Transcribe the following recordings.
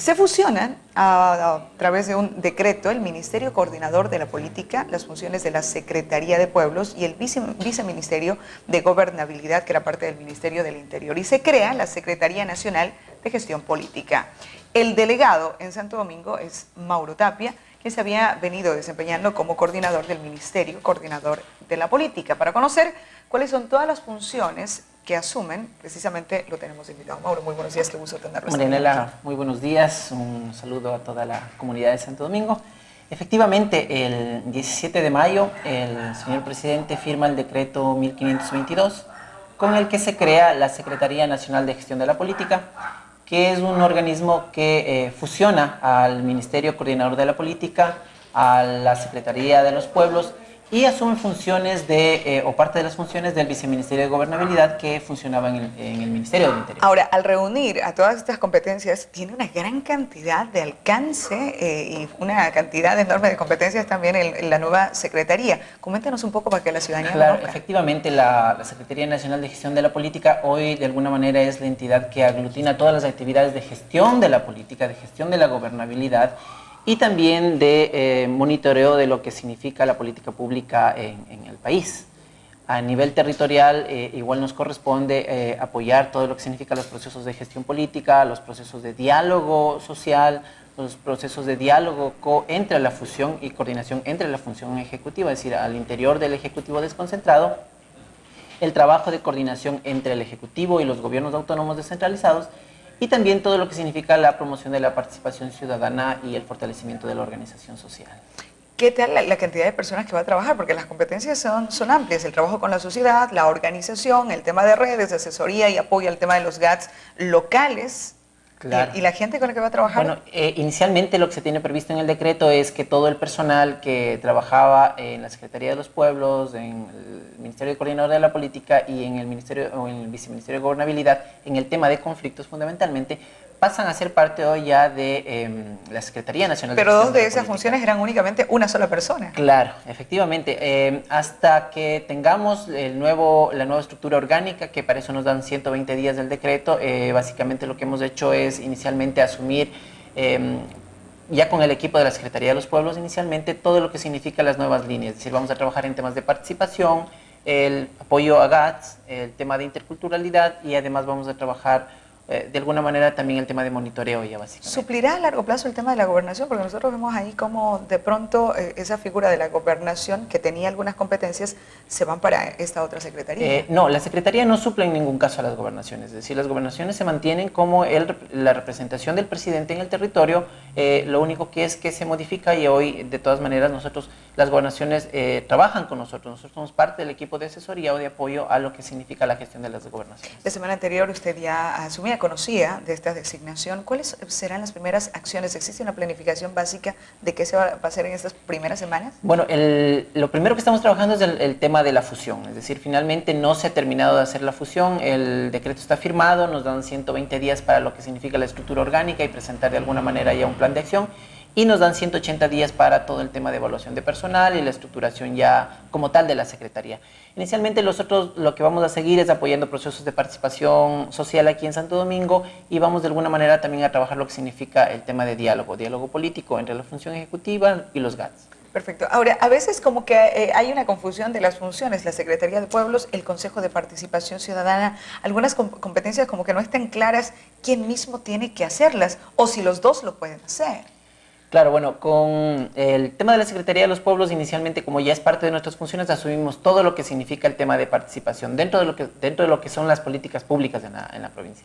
Se fusionan a través de un decreto el Ministerio Coordinador de la Política, las funciones de la Secretaría de Pueblos y el Viceministerio de Gobernabilidad, que era parte del Ministerio del Interior, y se crea la Secretaría Nacional de Gestión Política. El delegado en Santo Domingo es Mauro Tapia, que se había venido desempeñando como coordinador del Ministerio Coordinador de la Política. Para conocer cuáles son todas las funciones que asumen, precisamente lo tenemos invitado. Mauro, muy buenos días, qué gusto tenerlo. Marianela, muy buenos días, un saludo a toda la comunidad de Santo Domingo. Efectivamente, el 17 de mayo el señor presidente firma el decreto 1522, con el que se crea la Secretaría Nacional de Gestión de la Política, que es un organismo que fusiona al Ministerio Coordinador de la Política, a la Secretaría de los Pueblos, y asume funciones o parte de las funciones del Viceministerio de Gobernabilidad que funcionaba en el Ministerio del Interior. Ahora, al reunir a todas estas competencias, tiene una gran cantidad de alcance y una cantidad enorme de competencias también en la nueva Secretaría. Coméntanos un poco para que la ciudadanía Claro, conozca. efectivamente, la Secretaría Nacional de Gestión de la Política hoy de alguna manera es la entidad que aglutina todas las actividades de gestión de la política, de gestión de la gobernabilidad, y también de monitoreo de lo que significa la política pública en el país. A nivel territorial, igual nos corresponde apoyar todo lo que significa los procesos de gestión política, los procesos de diálogo social, los procesos de diálogo entre la fusión y coordinación entre la función ejecutiva, es decir, al interior del Ejecutivo desconcentrado, el trabajo de coordinación entre el Ejecutivo y los gobiernos autónomos descentralizados, y también todo lo que significa la promoción de la participación ciudadana y el fortalecimiento de la organización social. ¿Qué tal la cantidad de personas que va a trabajar? Porque las competencias son amplias, el trabajo con la sociedad, la organización, el tema de redes, de asesoría y apoyo al tema de los GATS locales. Claro. ¿Y la gente con la que va a trabajar? Bueno, inicialmente lo que se tiene previsto en el decreto es que todo el personal que trabajaba en la Secretaría de los Pueblos, en el Ministerio de Coordinador de la Política y en el Ministerio o en el Viceministerio de Gobernabilidad, en el tema de conflictos fundamentalmente, pasan a ser parte hoy ya de la Secretaría Nacional de Gestión. Pero dos de esas funciones eran únicamente una sola persona. Claro, efectivamente. Hasta que tengamos la nueva estructura orgánica, que para eso nos dan 120 días del decreto, básicamente lo que hemos hecho es inicialmente asumir, ya con el equipo de la Secretaría de los Pueblos inicialmente, todo lo que significa las nuevas líneas. Es decir, vamos a trabajar en temas de participación, el apoyo a GATS, el tema de interculturalidad, y además vamos a trabajar de alguna manera también el tema de monitoreo ya básicamente. ¿Suplirá a largo plazo el tema de la gobernación? Porque nosotros vemos ahí como de pronto esa figura de la gobernación que tenía algunas competencias se van para esta otra secretaría. No, la secretaría no suple en ningún caso a las gobernaciones, es decir, las gobernaciones se mantienen como la representación del presidente en el territorio, lo único que es que se modifica, y hoy de todas maneras las gobernaciones trabajan con nosotros somos parte del equipo de asesoría o de apoyo a lo que significa la gestión de las gobernaciones. La semana anterior usted ya asumía, conocía de esta designación. ¿Cuáles serán las primeras acciones? ¿Existe una planificación básica de qué se va a hacer en estas primeras semanas? Bueno, lo primero que estamos trabajando es el tema de la fusión, es decir, finalmente no se ha terminado de hacer la fusión, el decreto está firmado, nos dan 120 días para lo que significa la estructura orgánica y presentar de alguna manera ya un plan de acción, y nos dan 180 días para todo el tema de evaluación de personal y la estructuración ya como tal de la Secretaría. Inicialmente nosotros lo que vamos a seguir es apoyando procesos de participación social aquí en Santo Domingo, y vamos de alguna manera también a trabajar lo que significa el tema de diálogo político entre la función ejecutiva y los GATS. Perfecto. Ahora, a veces como que hay una confusión de las funciones, la Secretaría de Pueblos, el Consejo de Participación Ciudadana, algunas competencias como que no están claras quién mismo tiene que hacerlas o si los dos lo pueden hacer. Claro, bueno, con el tema de la Secretaría de los Pueblos, inicialmente, como ya es parte de nuestras funciones, asumimos todo lo que significa el tema de participación dentro de lo que son las políticas públicas en la provincia.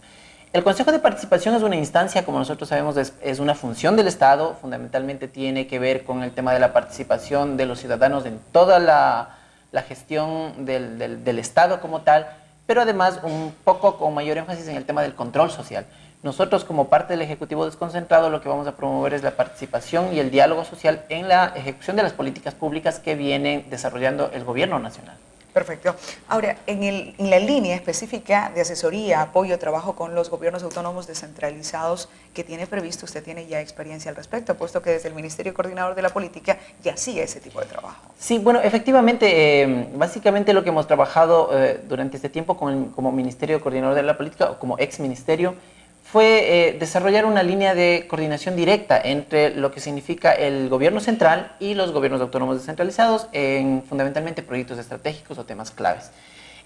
El Consejo de Participación es una instancia, como nosotros sabemos, es una función del Estado, fundamentalmente tiene que ver con el tema de la participación de los ciudadanos en toda la gestión del Estado como tal, pero además un poco con mayor énfasis en el tema del control social. Nosotros, como parte del Ejecutivo desconcentrado, lo que vamos a promover es la participación y el diálogo social en la ejecución de las políticas públicas que viene desarrollando el Gobierno nacional. Perfecto. Ahora, en la línea específica de asesoría, apoyo, trabajo con los gobiernos autónomos descentralizados que tiene previsto, usted tiene ya experiencia al respecto, puesto que desde el Ministerio Coordinador de la Política ya sigue ese tipo de trabajo. Sí, bueno, efectivamente, básicamente lo que hemos trabajado durante este tiempo como Ministerio Coordinador de la Política, o como ex ministerio, fue desarrollar una línea de coordinación directa entre lo que significa el gobierno central y los gobiernos autónomos descentralizados en fundamentalmente proyectos estratégicos o temas claves.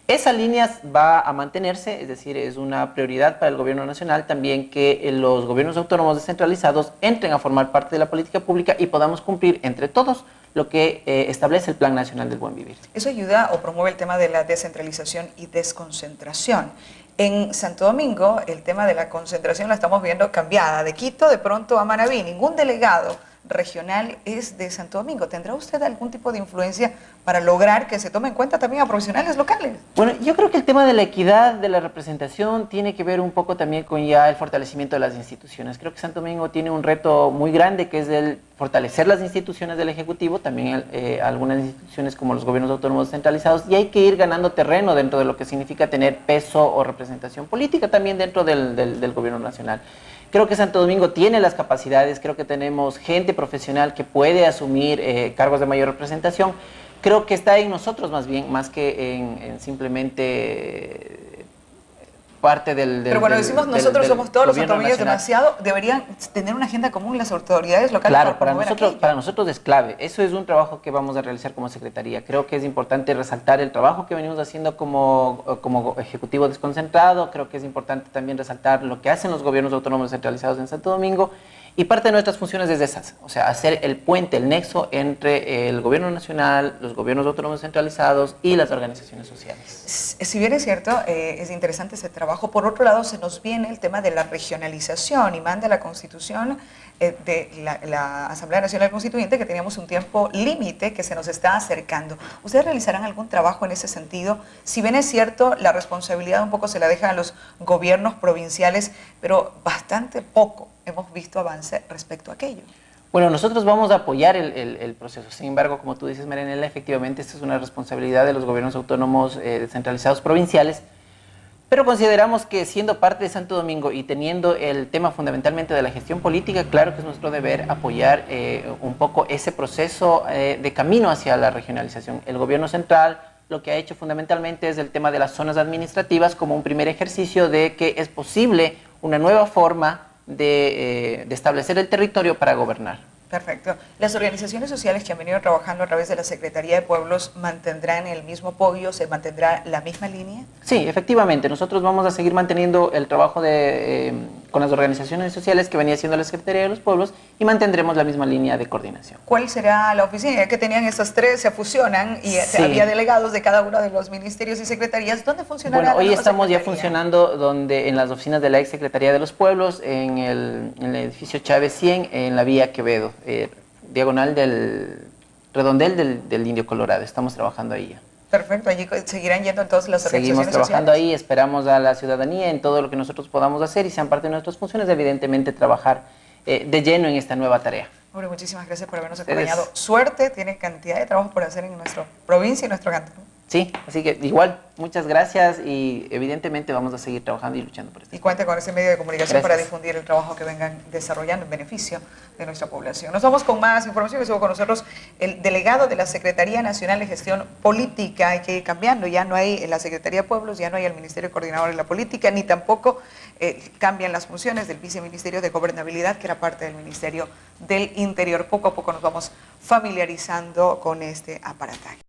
Esa línea va a mantenerse, es decir, es una prioridad para el gobierno nacional también que los gobiernos autónomos descentralizados entren a formar parte de la política pública y podamos cumplir entre todos lo que establece el Plan Nacional del Buen Vivir. Eso ayuda o promueve el tema de la descentralización y desconcentración. En Santo Domingo, el tema de la concentración la estamos viendo cambiada. De Quito, de pronto a Manabí, ningún delegado regional es de Santo Domingo. ¿Tendrá usted algún tipo de influencia para lograr que se tome en cuenta también a profesionales locales? Bueno, yo creo que el tema de la equidad, de la representación, tiene que ver un poco también con ya el fortalecimiento de las instituciones. Creo que Santo Domingo tiene un reto muy grande, que es el fortalecer las instituciones del Ejecutivo, también algunas instituciones como los gobiernos autónomos descentralizados, y hay que ir ganando terreno dentro de lo que significa tener peso o representación política también dentro del gobierno nacional. Creo que Santo Domingo tiene las capacidades, creo que tenemos gente profesional que puede asumir cargos de mayor representación. Creo que está en nosotros más bien, más que en simplemente parte del Pero bueno, decimos nosotros somos todos los santodomingueños demasiado, deberían tener una agenda común las autoridades locales. Claro, para nosotros es clave. Eso es un trabajo que vamos a realizar como Secretaría. Creo que es importante resaltar el trabajo que venimos haciendo como Ejecutivo desconcentrado. Creo que es importante también resaltar lo que hacen los gobiernos autónomos centralizados en Santo Domingo. Y parte de nuestras funciones es esas, o sea, hacer el puente, el nexo entre el gobierno nacional, los gobiernos autónomos centralizados y las organizaciones sociales. Si bien es cierto, es interesante ese trabajo, por otro lado se nos viene el tema de la regionalización y manda la Constitución de la Asamblea Nacional Constituyente que teníamos un tiempo límite que se nos está acercando. ¿Ustedes realizarán algún trabajo en ese sentido? Si bien es cierto, la responsabilidad un poco se la deja a los gobiernos provinciales, pero bastante poco hemos visto avance respecto a aquello. Bueno, nosotros vamos a apoyar el proceso. Sin embargo, como tú dices, Marianela, efectivamente esta es una responsabilidad de los gobiernos autónomos descentralizados provinciales, pero consideramos que siendo parte de Santo Domingo y teniendo el tema fundamentalmente de la gestión política, claro que es nuestro deber apoyar un poco ese proceso de camino hacia la regionalización. El gobierno central lo que ha hecho fundamentalmente es el tema de las zonas administrativas como un primer ejercicio de que es posible una nueva forma de establecer el territorio para gobernar. Perfecto. ¿Las organizaciones sociales que han venido trabajando a través de la Secretaría de Pueblos mantendrán el mismo apoyo? ¿Se mantendrá la misma línea? Sí, efectivamente. Nosotros vamos a seguir manteniendo el trabajo con las organizaciones sociales que venía haciendo la Secretaría de los Pueblos y mantendremos la misma línea de coordinación. ¿Cuál será la oficina? Ya que tenían esas tres, se fusionan y sí, había delegados de cada uno de los ministerios y secretarías. ¿Dónde funcionará? Bueno, hoy estamos ya funcionando en las oficinas de la ex Secretaría de los Pueblos, en el edificio Chávez 100, en la vía Quevedo. Diagonal del redondel del Indio Colorado. Estamos trabajando ahí ya. Perfecto, allí seguirán yendo entonces las organizaciones sociales. Seguimos trabajando sociales. ahí, esperamos a la ciudadanía en todo lo que nosotros podamos hacer y sean parte de nuestras funciones, evidentemente trabajar de lleno en esta nueva tarea. Bueno, muchísimas gracias por habernos acompañado. Suerte, tiene cantidad de trabajo por hacer en nuestra provincia y nuestro cantón. Sí, así que igual, muchas gracias y evidentemente vamos a seguir trabajando y luchando por esto. Y cuente con ese medio de comunicación para difundir el trabajo que vengan desarrollando en beneficio de nuestra población. Nos vamos con más información. Estuvo con nosotros el delegado de la Secretaría Nacional de Gestión Política. Hay que ir cambiando, ya no hay en la Secretaría de Pueblos, ya no hay el Ministerio Coordinador de la Política, ni tampoco cambian las funciones del Viceministerio de Gobernabilidad, que era parte del Ministerio del Interior. Poco a poco nos vamos familiarizando con este aparataje.